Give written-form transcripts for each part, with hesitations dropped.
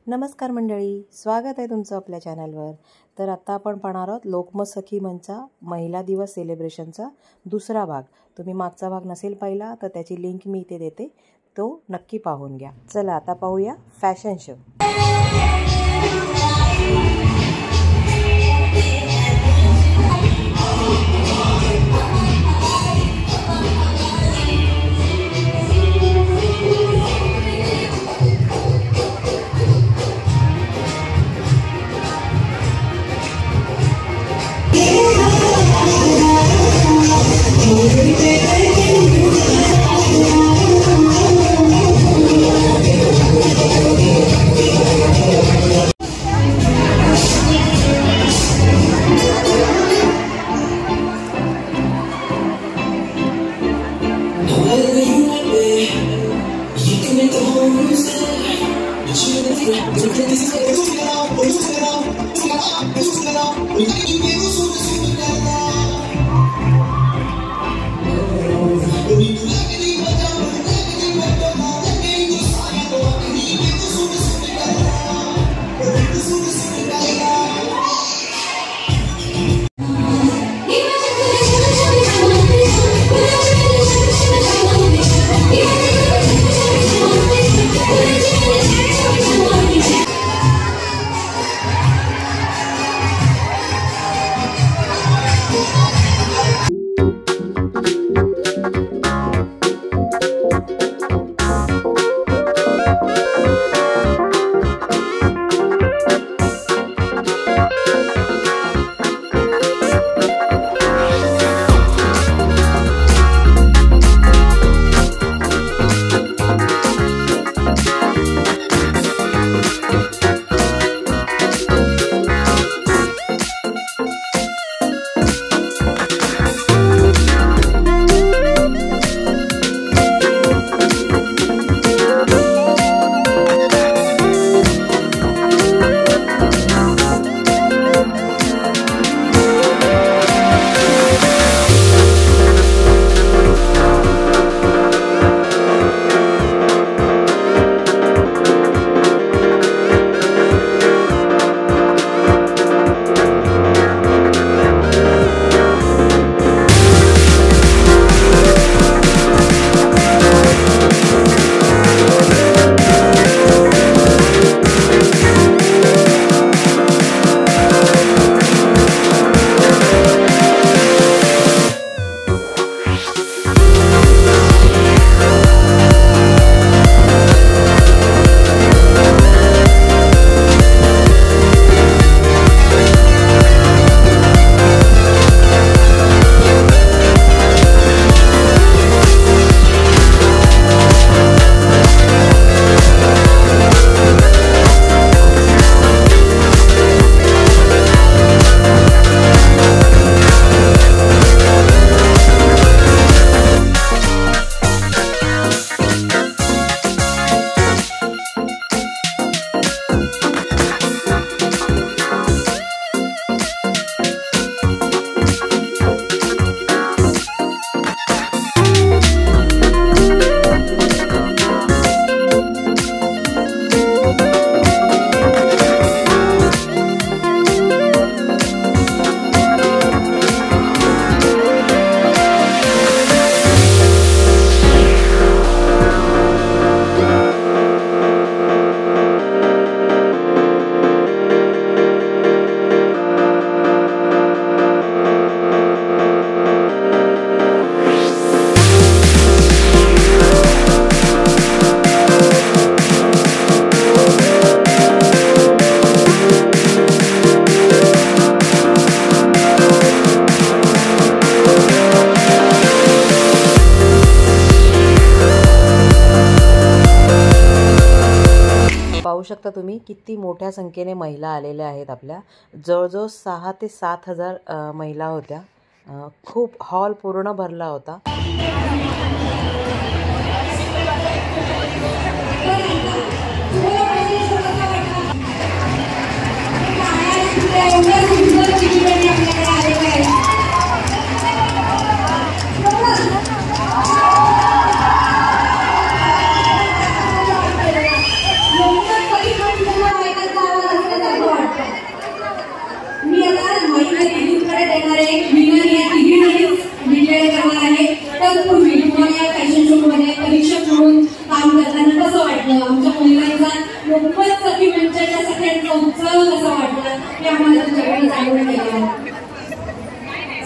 नमस्कार मंडळी, स्वागत आहे तुमचं आपल्या चॅनलवर। तर आता आपण पाहणार आहोत लोकमत सखी मंचचा महिला दिवस सेलिब्रेशनचा दुसरा भाग। तुम्ही मागचा भाग नसेल पाहिला तर त्याची लिंक मी इथे देते, तो नक्की पाहून घ्या। चला आता पाहूया फॅशन शो। पाहू शकता तुम्ही किती मोठ्या संख्येने महिला आलेल्या आहेत। आपल्या जवळजवळ 6 ते 7 हजार महिला होत्या। खूप हॉल पूर्ण भरला होता। ते आम्हाला सगळ्यांना जाणून केलं.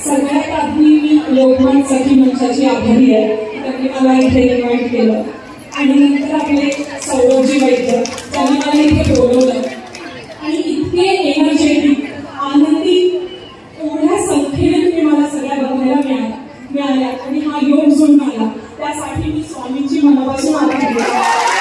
सगळ्यात आधी मी लोकमत सखी मंचाची आभारी आहे, त्यांनी मला इथे इन्व्हाइट केलं. आणि नंतर आपले सौरभजी वैद्य त्यांनी मला इथे बोलवलं आणि इतके एनर्जेटिक आनंदी एवढ्या संख्येने तुम्ही मला सगळ्या बघायला मिळाल्या आणि हा योग जुळून आला, त्यासाठी मी स्वामींची मनापासून आभारी आहे.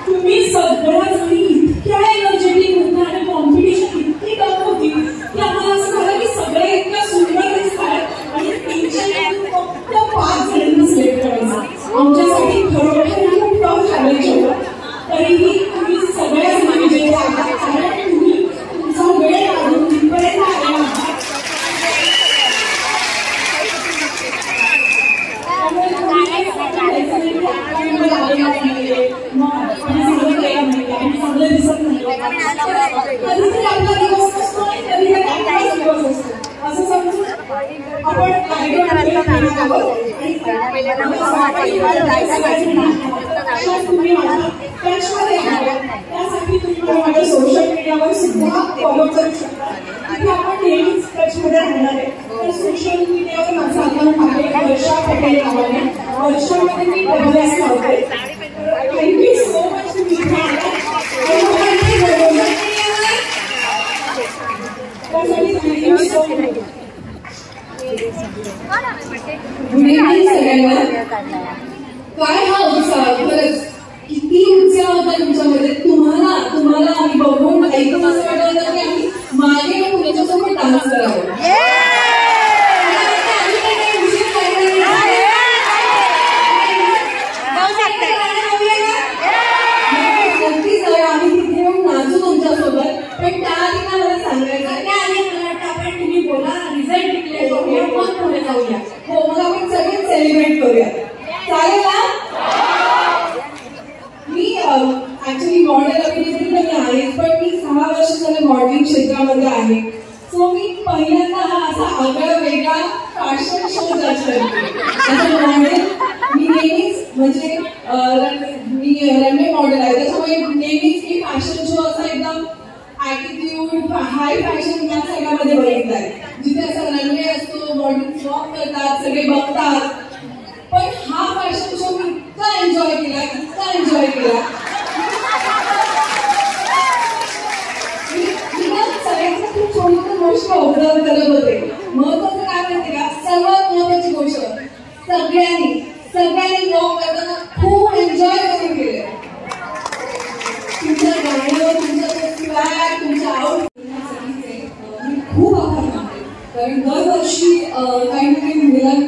तुम्ही सगळ्याच इतक्या एनर्जेटिक होता आणि कॉम्पिटिशन इतकी टफ होती की आम्हाला असं झालं की सगळे इतक्या सुंदर दिसतात आणि टीचर फक्त 5 जणांना सिलेक्ट करायचं. आमच्यासाठी खरोखर खूप टफ चॅलेंज होतं. तरीही तुम्ही सगळ्याच विजयी आहात, कारण तुम्ही तुमचा वेळ काढून तिथपर्यंत आले आहात. चांगलं दिसत नाही, कधीतरी आपला दिवस असतो आणि कधीतरी आपलाच दिवस असतो असं समजून आपण तुम्ही त्यासाठी तुम्ही माझ्या सोशल मीडियावर सुद्धा फॉलो करू शकता. तिथे आपण नेहमीच टचमध्ये राहणार आहे. तर सोशल मीडियावर माझं अकाउंट आहे वर्षा पटेल नावाने. वर्षामध्ये मी अभ्यास लावते. थँक्यू सो मच तुम्ही इथे आला. Thank you so much. Good evening सगळ्यांना. काय हा उत्साह, खरंच किती उत्साह होता तुमच्यामध्ये. तुम्हाला आम्ही बघून ऐकून असं वाटत होतं की आम्ही मागे तुमच्यासोबत डान्स करावं. नक्कीच आम्ही तिथे येऊन नाचू तुमच्यासोबत. पण त्याआधी ना मला सांगायचं त्याआधी मला वाटतं आपण तुम्ही बोला, रिझल्ट डिक्लेअर करूया, मग पुढे जाऊया. हो, मग आपण सगळेच सेलिब्रेट करूया. चालेल ना? मी ऍक्च्युली मॉडेल अभिनेत्री तर मी आहेच, पण मी 6 वर्ष झाले मॉडेलिंग क्षेत्रामध्ये आहे. सो मी पहिल्यांदा हा असा आगळा वेगळा फॅशन शो जज करते. मॉडेल मी नेहमीच म्हणजे मी रनवे मॉडेल आहे, त्याच्यामुळे नेहमीच मी फॅशन शो असा एकदम ॲटिट्यूड हाय फॅशन या सगळ्यामध्ये बघितला आहे, जिथे असा रनवे असतो, मॉडेल वॉक करतात, सगळे बघतात. पण हा फॅशन शो मी इतका एन्जॉय केला. सगळ्यांना खूप छोटी गोष्ट ऑब्झर्व करत होते. महत्वाचं काय माहिती का, सर्वात महत्वाची गोष्ट सगळ्यांनी वॉक करताना खूप एन्जॉय करून केले. तुमच्या गाण्यावर तुमचा फ्लॅग, तुमच्या आउटफिटसाठी मी खूप आभार मानते. कारण दरवर्षी काही ना काही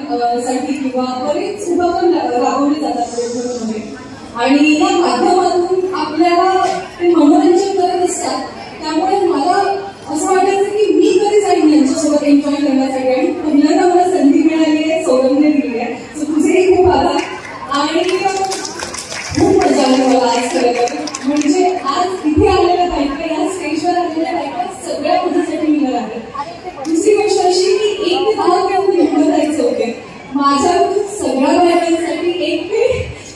मुलांसाठी किंवा बरेच उपक्रम राबवले जातात प्रयत्नांमध्ये आणि या माध्यमातून आपल्याला ते मनोरंजन करत असतात. त्यामुळे मला असं वाटायचं की मी कधी जाईन यांच्यासोबत एन्जॉय करण्यासाठी आणि पहिल्यांदा मला संधी मिळाली आहे, सौरभने दिली आहे. सो तुझेही खूप आभार आणि खूप मजा आली मला आज खरं. म्हणजे आज इथे आलेल्या बायका, या स्टेजवर आलेल्या बायका सगळ्या माझ्यासाठी मिळणार आहे. दुसरी गोष्ट अशी की 1 ते 10 घेऊन घेऊन जायचे होते. माझ्याकडून सगळ्या बायकांसाठी 1 ते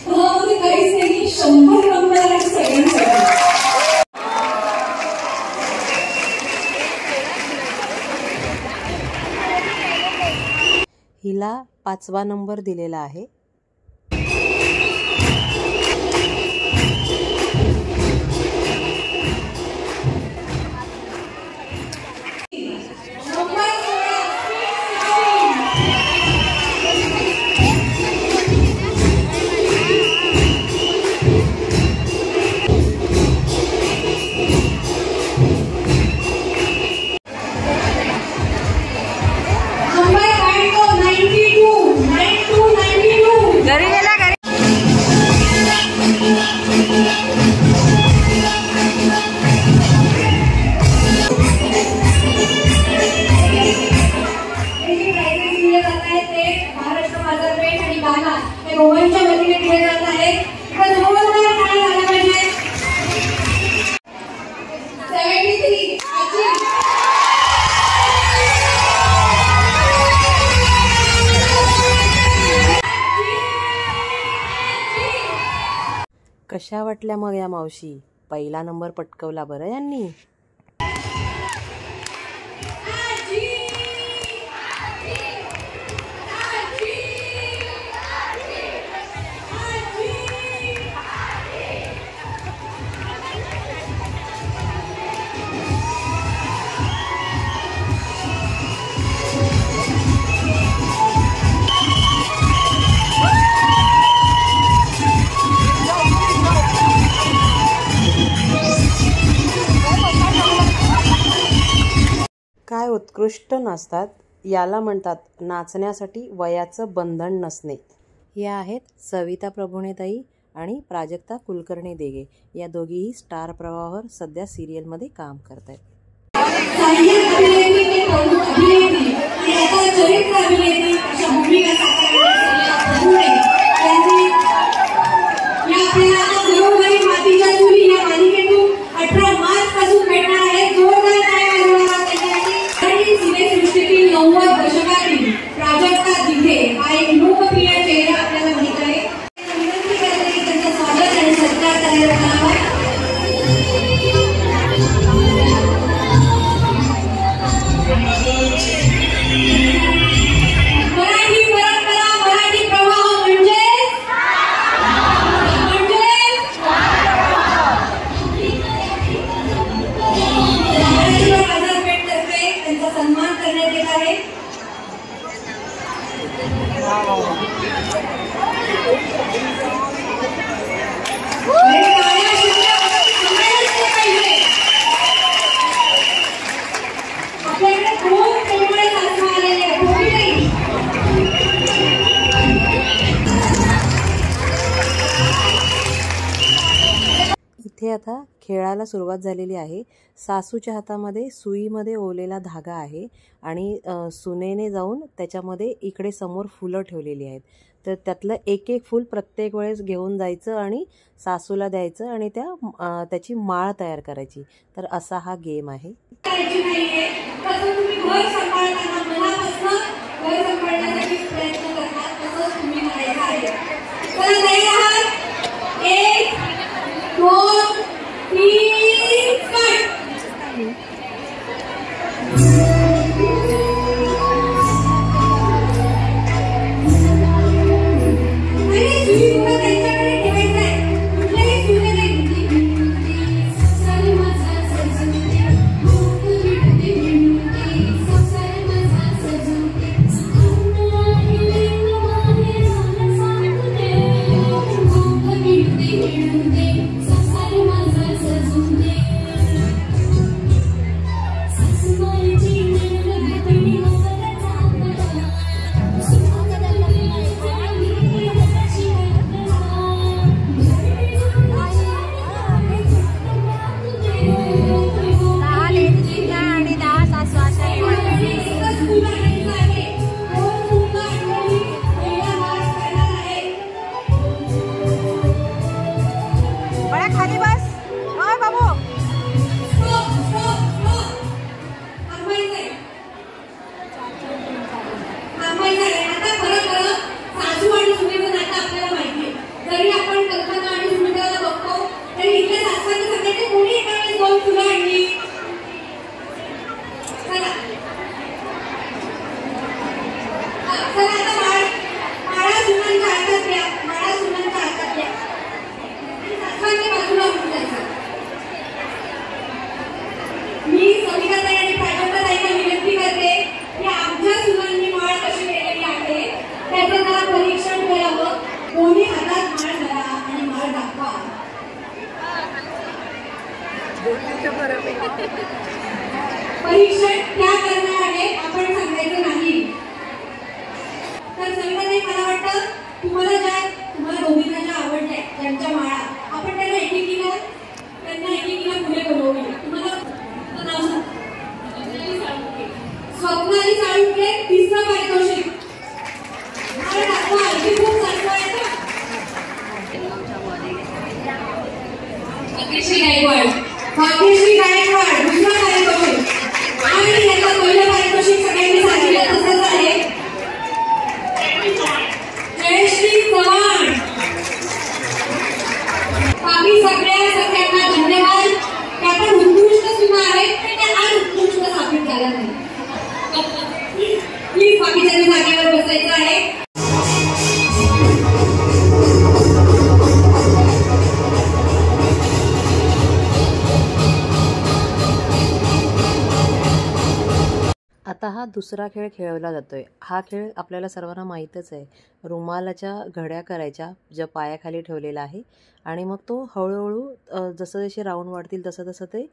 10 मध्ये काहीच नाही, 100 नंबर आहे सगळ्यांसाठी. हिला 5वा नंबर दिलेला आहे. रोहनच्या वतीने दिले जात आहे. तर रोहनला काय झालं पाहिजे? 73 अचीव. कशा वाटल्या मग या मावशी? पहिला नंबर पटकवला बरं यांनी. काय उत्कृष्ट नाचतात. याला म्हणतात नाचण्यासाठी वयाचं बंधन नसणे. या आहेत सविता प्रभुणेताई आणि प्राजक्ता कुलकर्णी देगे. या दोघीही स्टार प्रवाहावर सध्या सिरियलमध्ये काम करत आहेत. इथे आता खेळाला सुरुवात झालेली आहे. सासूच्या हातामध्ये सुईमध्ये ओवलेला धागा आहे आणि सुनेने जाऊन त्याच्यामध्ये इकडे समोर फुलं ठेवलेली आहेत. तर त्यातलं एक एक फूल प्रत्येक वेळेस घेऊन जायचं आणि सासूला द्यायचं आणि त्याची माळ तयार करायची. तर असा हा गेम आहे. परीक्षण त्या करणार आहे आपण सांगायचं नाही. तर सविताताई मला वाटतं तुम्हाला दोघींना ज्या आवडल्या त्यांच्या माळा आपण त्यांना एकेकीला पुढे बोलवूया. तुम्हाला नाव सांग. स्वप्नाली साळुंखे तिसरं पारितोषिक. मला दाखवा आणखी खूप दाखवायचं. भाग्यश्री गायकवाड दुसरं पारितोषिक. आणि याचं पहिलं पारितोषिक सगळ्यांनी सांगितलं तसंच आहे. जयश्री चव्हाण. दुसरा खेळ खेळवला जातो आहे. हा खेळ आपल्याला सर्वांना माहीतच आहे. रुमालाच्या घड्या करायच्या, ज्या पायाखाली ठेवलेला आहे आणि मग तो हळूहळू जसं जसे राऊंड वाढतील तसं तसं ते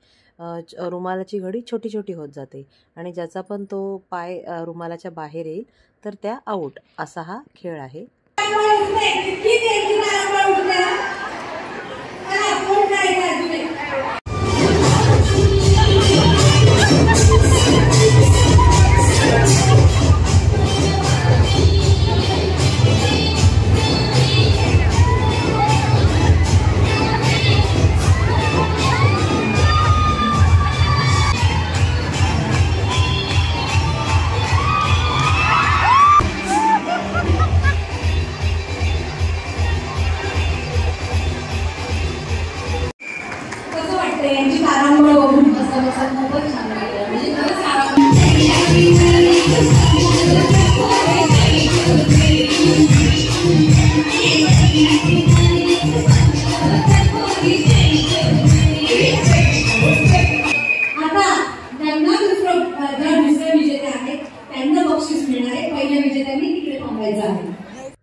रुमालाची घडी छोटी छोटी होत जाते आणि ज्याचा पण तो पाय रुमालाच्या बाहेर येईल तर त्या आऊट, असा हा खेळ आहे.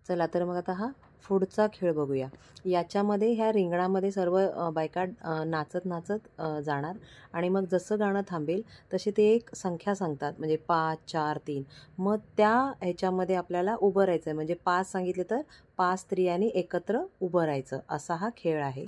चला तर मग आता हा पुढचा खेळ बघूया. याच्यामध्ये ह्या रिंगणामध्ये सर्व बायका नाचत नाचत जाणार आणि मग जसं गाणं थांबेल तसे ते एक संख्या सांगतात, म्हणजे 5, 4, 3. मग त्या ह्याच्यामध्ये आपल्याला उभं राहायचं आहे, म्हणजे 5 सांगितले तर 5 स्त्रियांनी एकत्र उभं राहायचं, असा हा खेळ आहे.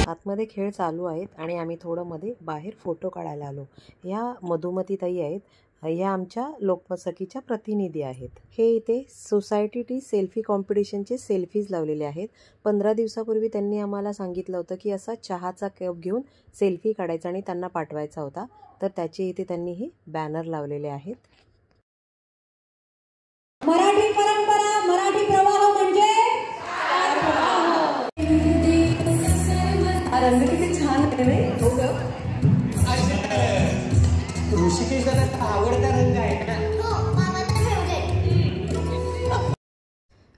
आतमध्ये खेळ चालू आहेत आणि आम्ही थोडं मध्ये बाहेर फोटो काढायला आलो. ह्या मधुमती ताई आहेत, ह्या आमच्या लोकमत सखीच्या प्रतिनिधी आहेत. हे इथे सोसायटी टी सेल्फी कॉम्पिटिशनचे सेल्फीज लावलेले आहेत. 15 दिवसापूर्वी त्यांनी आम्हाला सांगितलं होतं की असा चहाचा कप घेऊन सेल्फी काढायचा आणि त्यांना पाठवायचा होता, तर त्याचे इथे त्यांनी हे बॅनर लावलेले आहेत. मराठी परंपरा, मराठी प्रवाह म्हणजे रंग किती छान आहे रे. हो ग, ऋषिकेश दादा आवडता रंग आहे ना.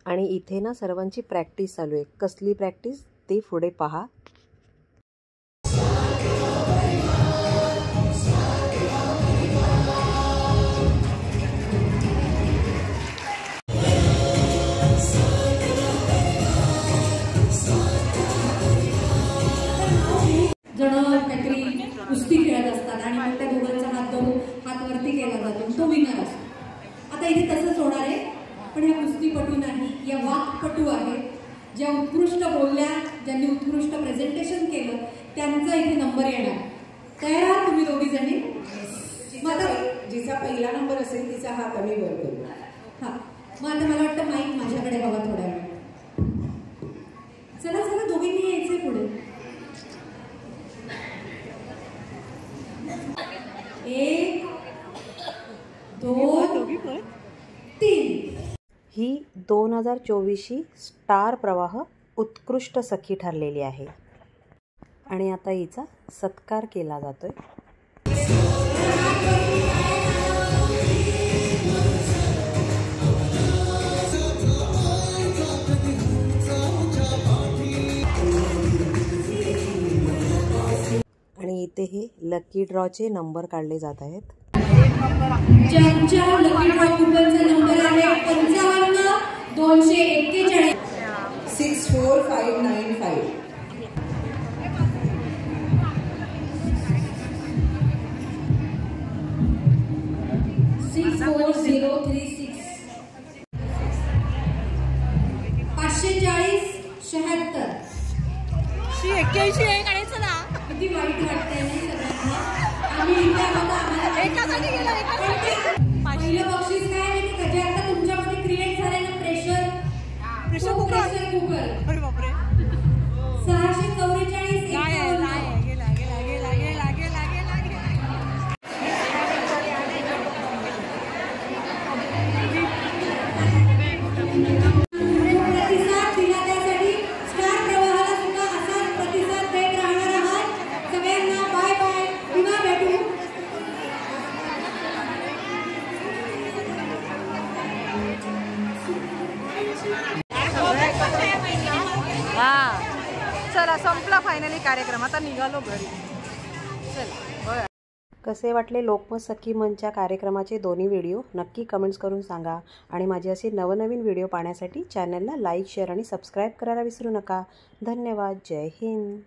आणि इथे ना सर्वांची प्रॅक्टिस चालू आहे. कसली प्रॅक्टिस ते पुढे पहा. जण काहीतरी कुस्ती खेळत असतात आणि मग त्या दोघांचा हात धरून हात वरती केला जातो, तो विनर असतो. आता इथे तसंच होणार आहे, पण ह्या कुस्तीपटू नाही, या वाक्पटू आहेत. ज्या उत्कृष्ट बोलल्या, ज्यांनी उत्कृष्ट प्रेझेंटेशन केलं, त्यांचा इथे नंबर येणार. तयार आहात तुम्ही दोघी जणी? जिचा पहिला नंबर असेल तिचा हात आम्ही वर करू. हा, मग आता मला वाटतं माईक माझ्याकडे हवा थोड्या वेळ. चला चला, दोघींनी यायचंय पुढे. 1, 2, 3. ही 2024ची स्टार प्रवाह उत्कृष्ट सखी ठरलेली आहे आणि आता हिचा सत्कार केला जातोय. आणि इथे हे लकी ड्रॉचे नंबर काढले जात आहेत. ज्यांच्या लकी ड्रॉ कुपनचा नंबर आहे 55 241 64595. 64036 540 76. 81 आहे काढायचं ना. किती वाईट वाटतंय नाही सगळ्यांना. आम्ही इथे आहोत, आम्हाला एकासाठी गेला. चला संपला फायनली कार्यक्रम, आता निघालो घरी. चला. कसे वाटले लोकमत सखी मंचच्या कार्यक्रमाचे दोन्ही व्हिडिओ नक्की कमेंट्स करून सांगा. आणि माझे असे नवनवीन व्हिडिओ पाहण्यासाठी चॅनलला लाईक, शेअर आणि सबस्क्राईब करायला विसरू नका. धन्यवाद. जय हिंद.